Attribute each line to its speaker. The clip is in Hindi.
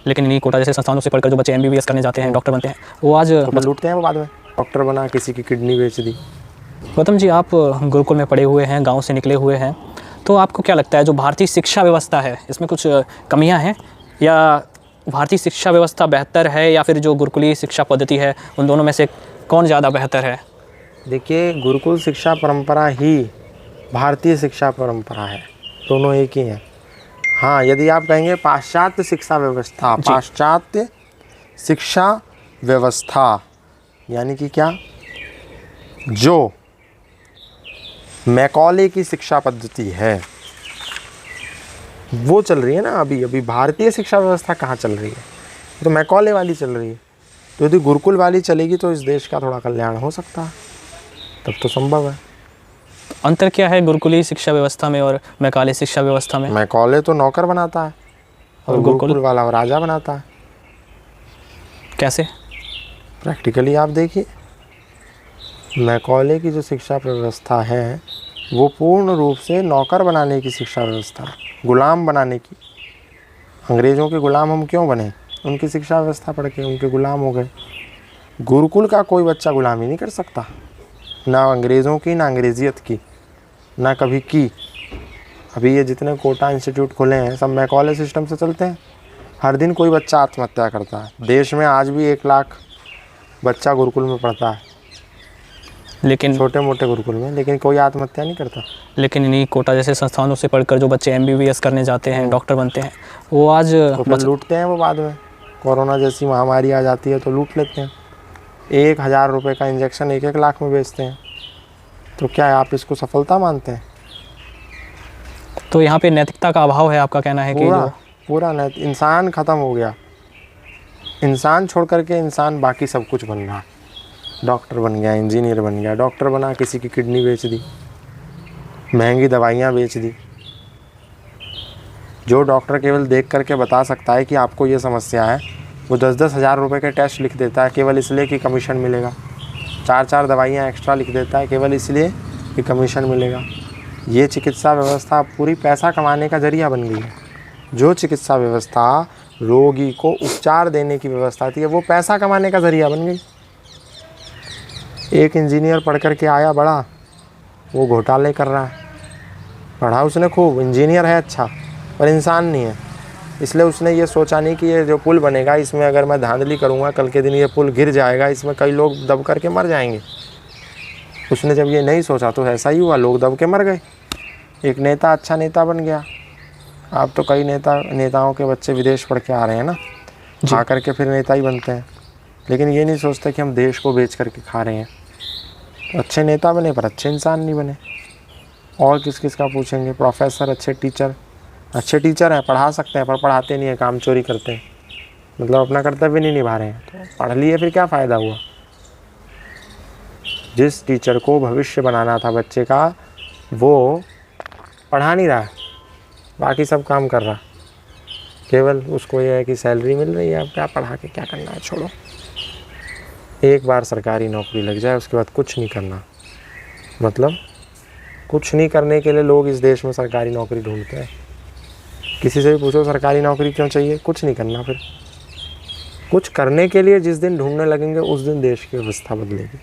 Speaker 1: लेकिन इन्हीं कोटा जैसे संस्थानों से पढ़कर जो बच्चे एमबीबीएस करने जाते हैं, डॉक्टर बनते हैं, वो आज
Speaker 2: तो लूटते हैं वो बाद में। डॉक्टर बना, किसी की किडनी बेच दी।
Speaker 1: गौतम जी, आप गुरुकुल में पढ़े हुए हैं, गांव से निकले हुए हैं, तो आपको क्या लगता है जो भारतीय शिक्षा व्यवस्था है इसमें कुछ कमियां हैं, या भारतीय शिक्षा व्यवस्था बेहतर है, या फिर जो गुरुकुलीय शिक्षा पद्धति है उन दोनों में से कौन ज़्यादा बेहतर है?
Speaker 2: देखिए, गुरुकुल शिक्षा परंपरा ही भारतीय शिक्षा परंपरा है, दोनों एक ही हैं। हाँ, यदि आप कहेंगे पाश्चात्य शिक्षा व्यवस्था, पाश्चात्य शिक्षा व्यवस्था यानी कि क्या, जो मैकॉले की शिक्षा पद्धति है वो चल रही है ना अभी भारतीय शिक्षा व्यवस्था कहाँ चल रही है, तो मैकॉले वाली चल रही है। तो यदि गुरुकुल वाली चलेगी तो इस देश का थोड़ा कल्याण हो सकता है, तब तो संभव है।
Speaker 1: अंतर क्या है गुरुकुलीय शिक्षा व्यवस्था में और मैकाले शिक्षा व्यवस्था में?
Speaker 2: मैकॉले तो नौकर बनाता है और गुरुकुल वाला वो राजा बनाता है।
Speaker 1: कैसे?
Speaker 2: प्रैक्टिकली आप देखिए, मैकॉले की जो शिक्षा व्यवस्था है वो पूर्ण रूप से नौकर बनाने की शिक्षा व्यवस्था है, गुलाम बनाने की। अंग्रेज़ों के गुलाम हम क्यों बने? उनकी शिक्षा व्यवस्था पढ़ के उनके गुलाम हो गए। गुरुकुल का कोई बच्चा गुलामी नहीं कर सकता, ना अंग्रेज़ों की, ना अंग्रेजियत की, ना कभी की। अभी ये जितने कोटा इंस्टीट्यूट खुले हैं सब मैकॉले सिस्टम से चलते हैं। हर दिन कोई बच्चा आत्महत्या करता है। देश में आज भी 1 लाख बच्चा गुरुकुल में पढ़ता है,
Speaker 1: लेकिन
Speaker 2: छोटे मोटे गुरुकुल में, लेकिन कोई आत्महत्या नहीं करता।
Speaker 1: लेकिन इन्हीं कोटा जैसे संस्थानों से पढ़कर जो बच्चे एमबीबीएस करने जाते हैं, डॉक्टर बनते हैं, वो आज
Speaker 2: तो फिर लूटते हैं वो बाद में। कोरोना जैसी महामारी आ जाती है तो लूट लेते हैं। 1000 रुपये का इंजेक्शन 1-1 लाख में बेचते हैं। तो क्या है, आप इसको सफलता मानते हैं?
Speaker 1: तो यहाँ पे नैतिकता का अभाव है, आपका कहना है कि
Speaker 2: पूरा इंसान ख़त्म हो गया। इंसान छोड़ करके इंसान बाकी सब कुछ बन रहा है। डॉक्टर बन गया, इंजीनियर बन गया, डॉक्टर बना किसी की किडनी बेच दी, महंगी दवाइयाँ बेच दी। जो डॉक्टर केवल देख करके बता सकता है कि आपको ये समस्या है, वो 10-10 हज़ार रुपये के टेस्ट लिख देता है केवल इसलिए कि कमीशन मिलेगा। 4-4 दवाइयाँ एक्स्ट्रा लिख देता है केवल इसलिए कि कमीशन मिलेगा। ये चिकित्सा व्यवस्था पूरी पैसा कमाने का जरिया बन गई है। जो चिकित्सा व्यवस्था रोगी को उपचार देने की व्यवस्था थी, वो पैसा कमाने का जरिया बन गई। एक इंजीनियर पढ़ कर के आया बड़ा, वो घोटाले कर रहा है। पढ़ा उसने खूब, इंजीनियर है अच्छा, पर इंसान नहीं है। इसलिए उसने ये सोचा नहीं कि ये जो पुल बनेगा इसमें अगर मैं धांधली करूँगा कल के दिन ये पुल गिर जाएगा, इसमें कई लोग दब करके मर जाएंगे। उसने जब ये नहीं सोचा तो ऐसा ही हुआ, लोग दब के मर गए। एक नेता अच्छा नेता बन गया। आप तो कई नेताओं के बच्चे विदेश पढ़ के आ रहे हैं ना, आ करके फिर नेता ही बनते हैं, लेकिन ये नहीं सोचते कि हम देश को बेच करके खा रहे हैं। तो अच्छे नेता बने पर अच्छे इंसान नहीं बने। और किस किस का पूछेंगे? प्रोफेसर, अच्छे टीचर हैं, पढ़ा सकते हैं पर पढ़ाते नहीं हैं, काम चोरी करते हैं, मतलब अपना कर्तव्य नहीं निभा रहे हैं। तो पढ़ लिए फिर क्या फ़ायदा हुआ? जिस टीचर को भविष्य बनाना था बच्चे का, वो पढ़ा नहीं रहा, बाकी सब काम कर रहा। केवल उसको ये है कि सैलरी मिल रही है, अब क्या पढ़ा के क्या करना है, छोड़ो। एक बार सरकारी नौकरी लग जाए उसके बाद कुछ नहीं करना। मतलब कुछ नहीं करने के लिए लोग इस देश में सरकारी नौकरी ढूंढते हैं। किसी से भी पूछो सरकारी नौकरी क्यों चाहिए, कुछ नहीं करना। फिर कुछ करने के लिए जिस दिन ढूंढने लगेंगे उस दिन देश की व्यवस्था बदलेगी।